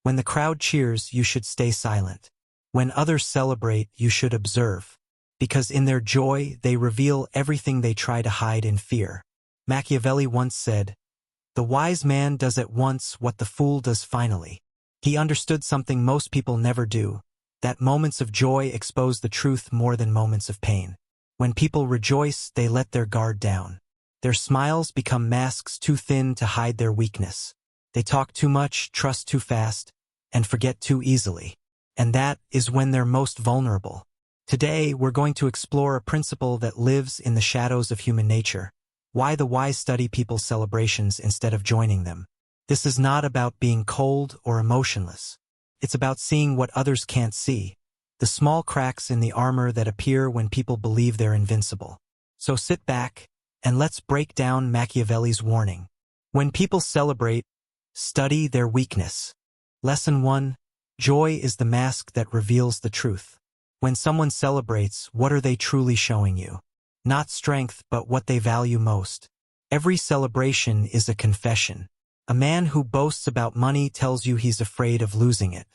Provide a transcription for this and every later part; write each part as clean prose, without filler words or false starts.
When the crowd cheers, you should stay silent. When others celebrate, you should observe. Because in their joy, they reveal everything they try to hide in fear. Machiavelli once said, "The wise man does at once what the fool does finally." He understood something most people never do, that moments of joy expose the truth more than moments of pain. When people rejoice, they let their guard down. Their smiles become masks too thin to hide their weakness. They talk too much, trust too fast, and forget too easily. And that is when they're most vulnerable. Today, we're going to explore a principle that lives in the shadows of human nature: why the wise study people's celebrations instead of joining them. This is not about being cold or emotionless. It's about seeing what others can't see, the small cracks in the armor that appear when people believe they're invincible. So sit back, and let's break down Machiavelli's warning. When people celebrate, study their weakness. Lesson 1. Joy is the mask that reveals the truth. When someone celebrates, what are they truly showing you? Not strength, but what they value most. Every celebration is a confession. A man who boasts about money tells you he's afraid of losing it.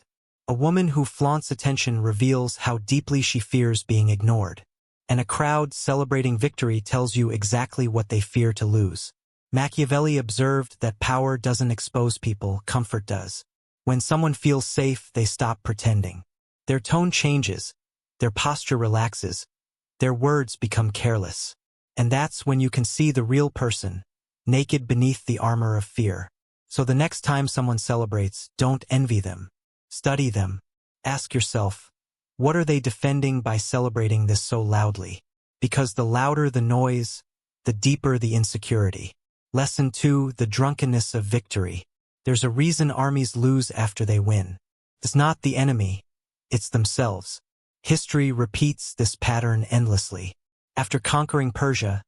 A woman who flaunts attention reveals how deeply she fears being ignored. And a crowd celebrating victory tells you exactly what they fear to lose. Machiavelli observed that power doesn't expose people, comfort does. When someone feels safe, they stop pretending. Their tone changes, their posture relaxes, their words become careless. And that's when you can see the real person, naked beneath the armor of fear. So the next time someone celebrates, don't envy them. Study them. Ask yourself, what are they defending by celebrating this so loudly? Because the louder the noise, the deeper the insecurity. Lesson 2. The drunkenness of victory. There's a reason armies lose after they win. It's not the enemy, it's themselves. History repeats this pattern endlessly. After conquering Persia,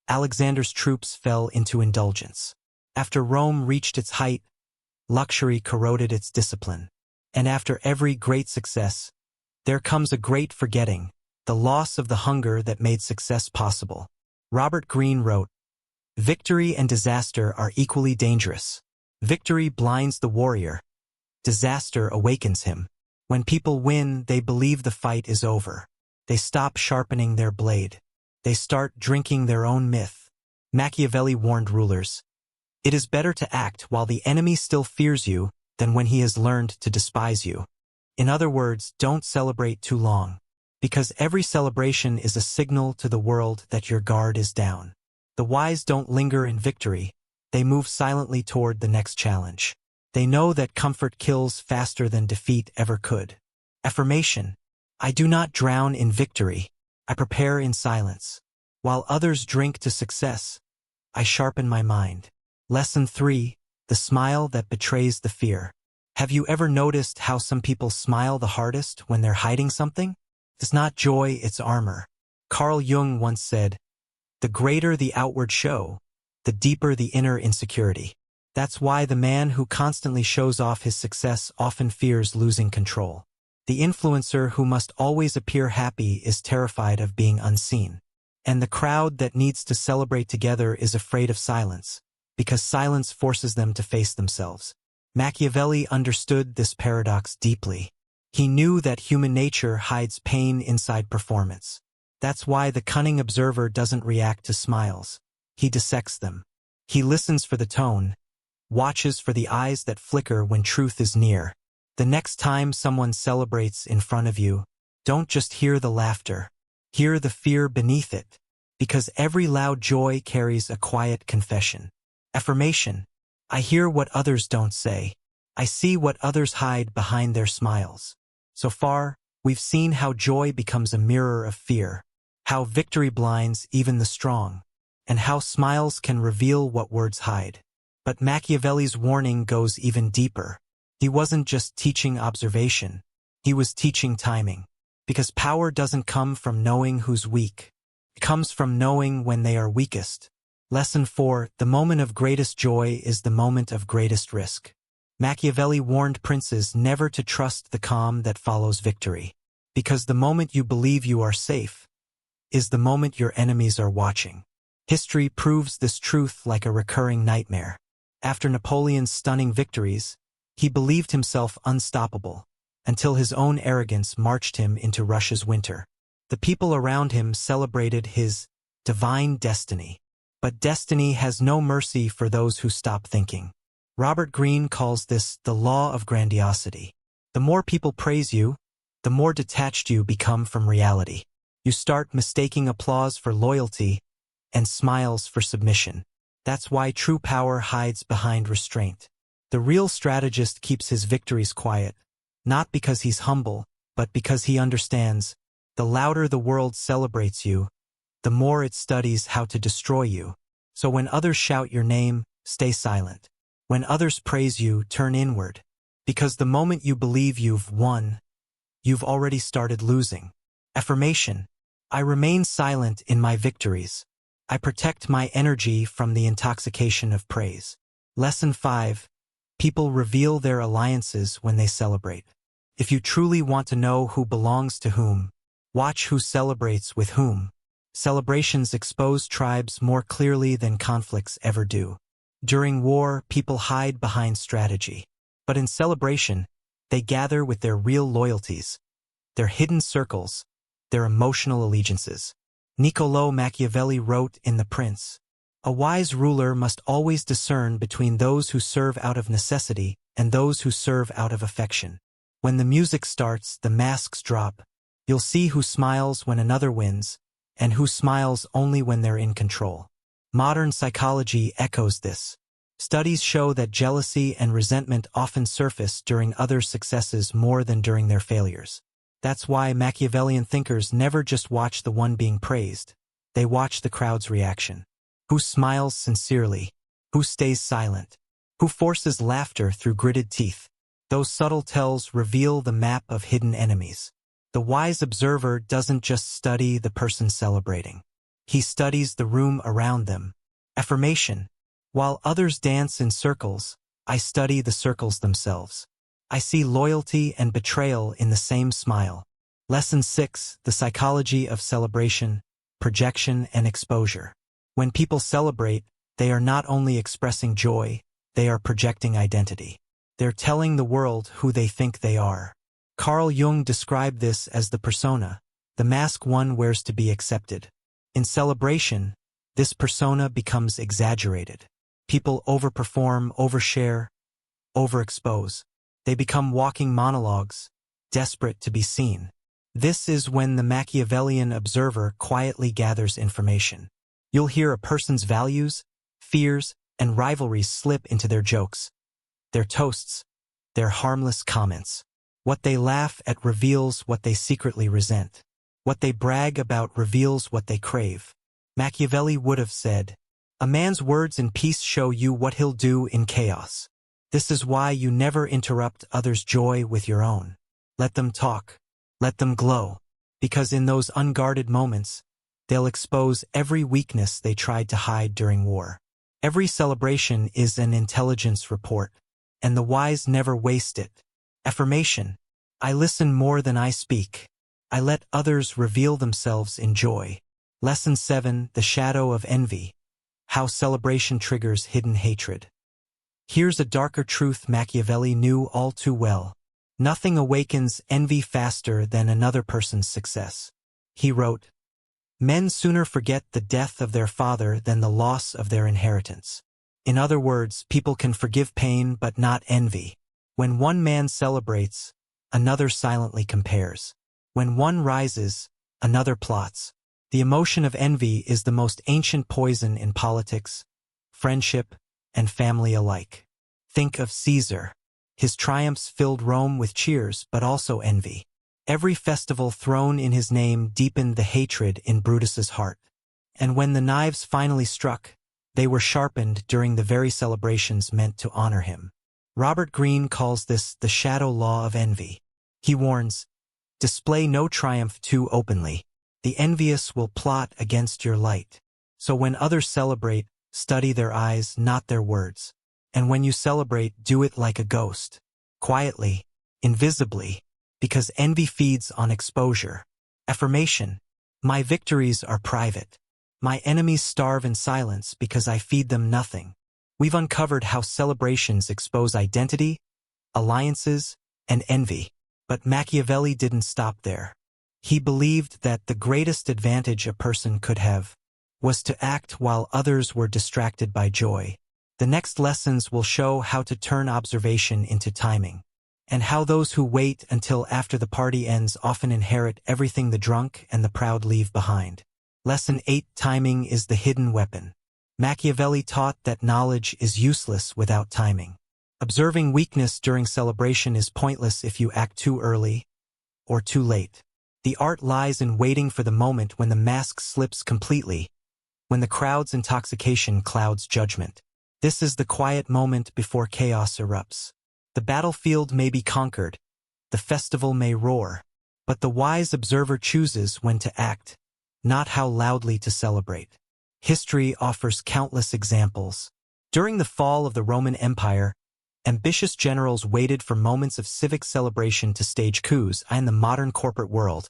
Alexander's troops fell into indulgence. After Rome reached its height, luxury corroded its discipline. And after every great success, there comes a great forgetting, the loss of the hunger that made success possible. Robert Greene wrote, "Victory and disaster are equally dangerous. Victory blinds the warrior. Disaster awakens him. When people win, they believe the fight is over. They stop sharpening their blade. They start drinking their own myth." Machiavelli warned rulers, "It is better to act while the enemy still fears you than when he has learned to despise you." In other words, don't celebrate too long, because every celebration is a signal to the world that your guard is down. The wise don't linger in victory. They move silently toward the next challenge. They know that comfort kills faster than defeat ever could. Affirmation. I do not drown in victory. I prepare in silence. While others drink to success, I sharpen my mind. Lesson 3. The smile that betrays the fear. Have you ever noticed how some people smile the hardest when they're hiding something? It's not joy, it's armor. Carl Jung once said, "The greater the outward show, the deeper the inner insecurity." That's why the man who constantly shows off his success often fears losing control. The influencer who must always appear happy is terrified of being unseen. And the crowd that needs to celebrate together is afraid of silence, because silence forces them to face themselves. Machiavelli understood this paradox deeply. He knew that human nature hides pain inside performance. That's why the cunning observer doesn't react to smiles. He dissects them. He listens for the tone, watches for the eyes that flicker when truth is near. The next time someone celebrates in front of you, don't just hear the laughter. Hear the fear beneath it, because every loud joy carries a quiet confession. Affirmation. I hear what others don't say. I see what others hide behind their smiles. So far, we've seen how joy becomes a mirror of fear, how victory blinds even the strong, and how smiles can reveal what words hide. But Machiavelli's warning goes even deeper. He wasn't just teaching observation, he was teaching timing. Because power doesn't come from knowing who's weak. It comes from knowing when they are weakest. Lesson 4. The moment of greatest joy is the moment of greatest risk. Machiavelli warned princes never to trust the calm that follows victory. Because the moment you believe you are safe is the moment your enemies are watching. History proves this truth like a recurring nightmare. After Napoleon's stunning victories, He believed himself unstoppable, until his own arrogance marched him into Russia's winter. The people around him celebrated his divine destiny. But destiny has no mercy for those who stop thinking. Robert Greene calls this the law of grandiosity. The more people praise you, the more detached you become from reality. You start mistaking applause for loyalty and smiles for submission. That's why true power hides behind restraint. The real strategist keeps his victories quiet, not because he's humble, but because he understands, the louder the world celebrates you, the more it studies how to destroy you. So when others shout your name, stay silent. When others praise you, turn inward. Because the moment you believe you've won, you've already started losing. Affirmation: I remain silent in my victories. I protect my energy from the intoxication of praise. Lesson 5. People reveal their alliances when they celebrate. If you truly want to know who belongs to whom, watch who celebrates with whom. Celebrations expose tribes more clearly than conflicts ever do. During war, people hide behind strategy. But in celebration, they gather with their real loyalties, their hidden circles, their emotional allegiances. Niccolò Machiavelli wrote in The Prince, "A wise ruler must always discern between those who serve out of necessity and those who serve out of affection. When the music starts, the masks drop. You'll see who smiles when another wins, and who smiles only when they're in control." Modern psychology echoes this. Studies show that jealousy and resentment often surface during others' successes more than during their failures. That's why Machiavellian thinkers never just watch the one being praised. They watch the crowd's reaction. Who smiles sincerely? Who stays silent? Who forces laughter through gritted teeth? Those subtle tells reveal the map of hidden enemies. The wise observer doesn't just study the person celebrating. He studies the room around them. Affirmation: while others dance in circles, I study the circles themselves. I see loyalty and betrayal in the same smile. Lesson 6. The psychology of celebration, projection, and exposure. When people celebrate, they are not only expressing joy, they are projecting identity. They're telling the world who they think they are. Carl Jung described this as the persona, the mask one wears to be accepted. In celebration, this persona becomes exaggerated. People overperform, overshare, overexpose. They become walking monologues, desperate to be seen. This is when the Machiavellian observer quietly gathers information. You'll hear a person's values, fears, and rivalries slip into their jokes, their toasts, their harmless comments. What they laugh at reveals what they secretly resent. What they brag about reveals what they crave. Machiavelli would have said, "A man's words in peace show you what he'll do in chaos." This is why you never interrupt others' joy with your own. Let them talk. Let them glow. Because in those unguarded moments, they'll expose every weakness they tried to hide during war. Every celebration is an intelligence report, and the wise never waste it. Affirmation: I listen more than I speak. I let others reveal themselves in joy. Lesson 7. The shadow of envy. How celebration triggers hidden hatred. Here's a darker truth Machiavelli knew all too well. Nothing awakens envy faster than another person's success. He wrote, "Men sooner forget the death of their father than the loss of their inheritance." In other words, people can forgive pain but not envy. When one man celebrates, another silently compares. When one rises, another plots. The emotion of envy is the most ancient poison in politics, friendship, and family alike. Think of Caesar. His triumphs filled Rome with cheers, but also envy. Every festival thrown in his name deepened the hatred in Brutus's heart. And when the knives finally struck, they were sharpened during the very celebrations meant to honor him. Robert Greene calls this the shadow law of envy. He warns, display no triumph too openly. The envious will plot against your light. So when others celebrate, study their eyes, not their words. And when you celebrate, do it like a ghost. Quietly, invisibly, because envy feeds on exposure. Affirmation: my victories are private. My enemies starve in silence because I feed them nothing. We've uncovered how celebrations expose identity, alliances, and envy. But Machiavelli didn't stop there. He believed that the greatest advantage a person could have was to act while others were distracted by joy. The next lessons will show how to turn observation into timing, and how those who wait until after the party ends often inherit everything the drunk and the proud leave behind. Lesson 8: Timing is the hidden weapon. Machiavelli taught that knowledge is useless without timing. Observing weakness during celebration is pointless if you act too early or too late. The art lies in waiting for the moment when the mask slips completely, when the crowd's intoxication clouds judgment. This is the quiet moment before chaos erupts. The battlefield may be conquered, the festival may roar, but the wise observer chooses when to act, not how loudly to celebrate. History offers countless examples. During the fall of the Roman Empire, ambitious generals waited for moments of civic celebration to stage coups. In the modern corporate world,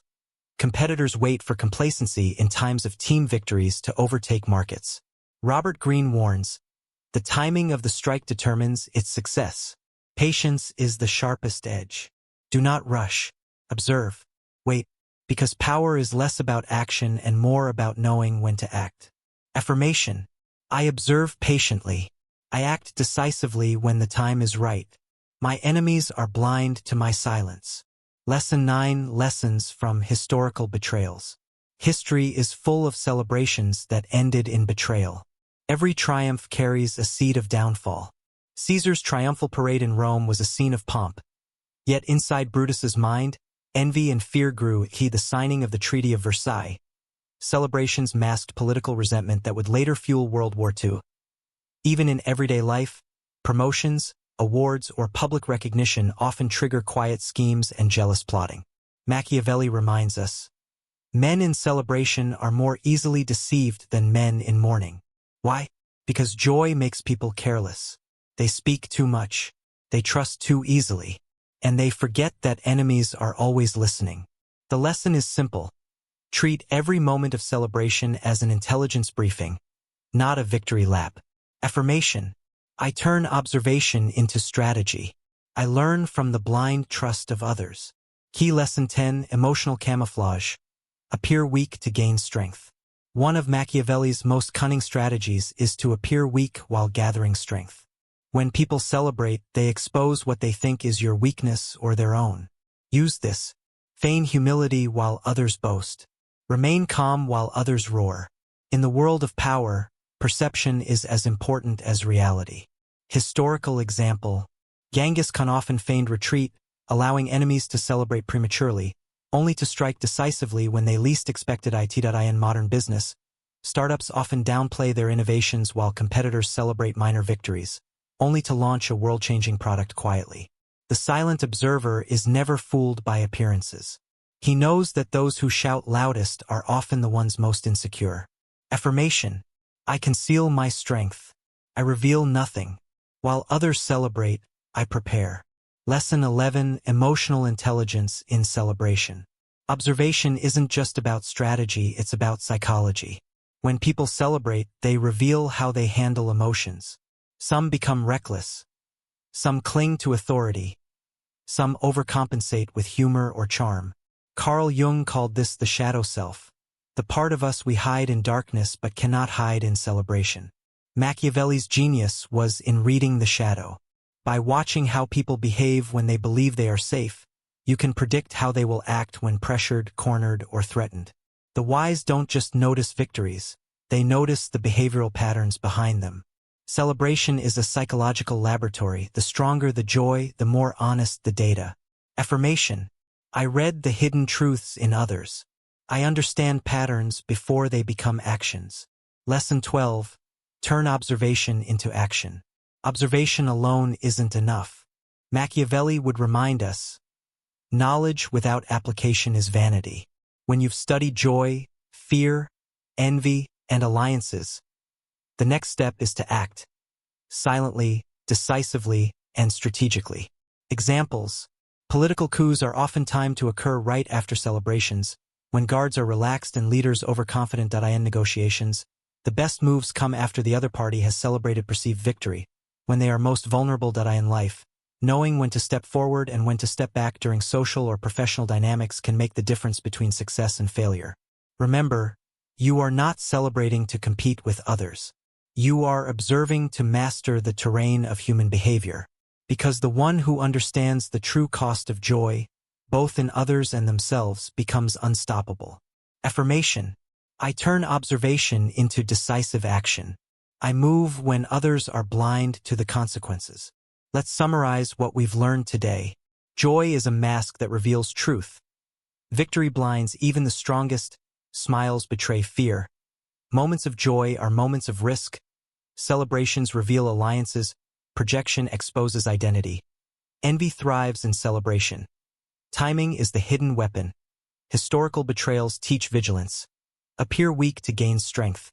competitors wait for complacency in times of team victories to overtake markets. Robert Greene warns, "The timing of the strike determines its success. Patience is the sharpest edge. Do not rush. Observe. Wait, because power is less about action and more about knowing when to act." Affirmation: I observe patiently. I act decisively when the time is right. My enemies are blind to my silence. Lesson 9: Lessons from historical betrayals. History is full of celebrations that ended in betrayal. Every triumph carries a seed of downfall. Caesar's triumphal parade in Rome was a scene of pomp. Yet inside Brutus's mind, envy and fear grew. The signing of the Treaty of Versailles. Celebrations masked political resentment that would later fuel World War II. Even in everyday life, promotions, awards, or public recognition often trigger quiet schemes and jealous plotting. Machiavelli reminds us, men in celebration are more easily deceived than men in mourning. Why? Because joy makes people careless. They speak too much, they trust too easily, and they forget that enemies are always listening. The lesson is simple. Treat every moment of celebration as an intelligence briefing, not a victory lap. Affirmation: I turn observation into strategy. I learn from the blind trust of others. Key Lesson 10: Emotional camouflage. Appear weak to gain strength. One of Machiavelli's most cunning strategies is to appear weak while gathering strength. When people celebrate, they expose what they think is your weakness or their own. Use this. Feign humility while others boast. Remain calm while others roar. In the world of power, perception is as important as reality. Historical example: Genghis Khan often feigned retreat, allowing enemies to celebrate prematurely, only to strike decisively when they least expected it. In modern business, startups often downplay their innovations while competitors celebrate minor victories, only to launch a world-changing product quietly. The silent observer is never fooled by appearances. He knows that those who shout loudest are often the ones most insecure. Affirmation: I conceal my strength. I reveal nothing. While others celebrate, I prepare. Lesson 11: Emotional intelligence in celebration. Observation isn't just about strategy, it's about psychology. When people celebrate, they reveal how they handle emotions. Some become reckless. Some cling to authority. Some overcompensate with humor or charm. Carl Jung called this the shadow self, the part of us we hide in darkness but cannot hide in celebration. Machiavelli's genius was in reading the shadow. By watching how people behave when they believe they are safe, you can predict how they will act when pressured, cornered, or threatened. The wise don't just notice victories, they notice the behavioral patterns behind them. Celebration is a psychological laboratory. The stronger the joy, the more honest the data. Affirmation: I read the hidden truths in others. I understand patterns before they become actions. Lesson 12: Turn observation into action. Observation alone isn't enough. Machiavelli would remind us, knowledge without application is vanity. When you've studied joy, fear, envy, and alliances, the next step is to act silently, decisively, and strategically. Examples: political coups are often timed to occur right after celebrations, when guards are relaxed and leaders overconfident. In negotiations, the best moves come after the other party has celebrated perceived victory, when they are most vulnerable. In life, Knowing when to step forward and when to step back during social or professional dynamics can make the difference between success and failure. Remember, you are not celebrating to compete with others. You are observing to master the terrain of human behavior, because the one who understands the true cost of joy, both in others and themselves, becomes unstoppable. Affirmation: I turn observation into decisive action. I move when others are blind to the consequences. Let's summarize what we've learned today. Joy is a mask that reveals truth. Victory blinds even the strongest. Smiles betray fear. Moments of joy are moments of risk. Celebrations reveal alliances. Projection exposes identity. Envy thrives in celebration. Timing is the hidden weapon. Historical betrayals teach vigilance. Appear weak to gain strength.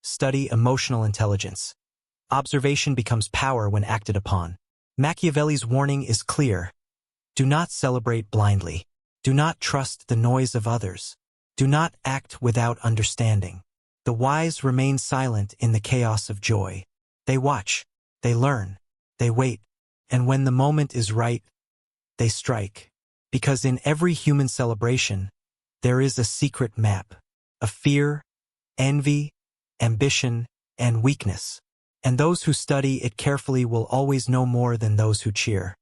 Study emotional intelligence. Observation becomes power when acted upon. Machiavelli's warning is clear. Do not celebrate blindly. Do not trust the noise of others. Do not act without understanding. The wise remain silent in the chaos of joy. They watch, they learn, they wait, and when the moment is right, they strike. Because in every human celebration, there is a secret map of fear, envy, ambition, and weakness. And those who study it carefully will always know more than those who cheer.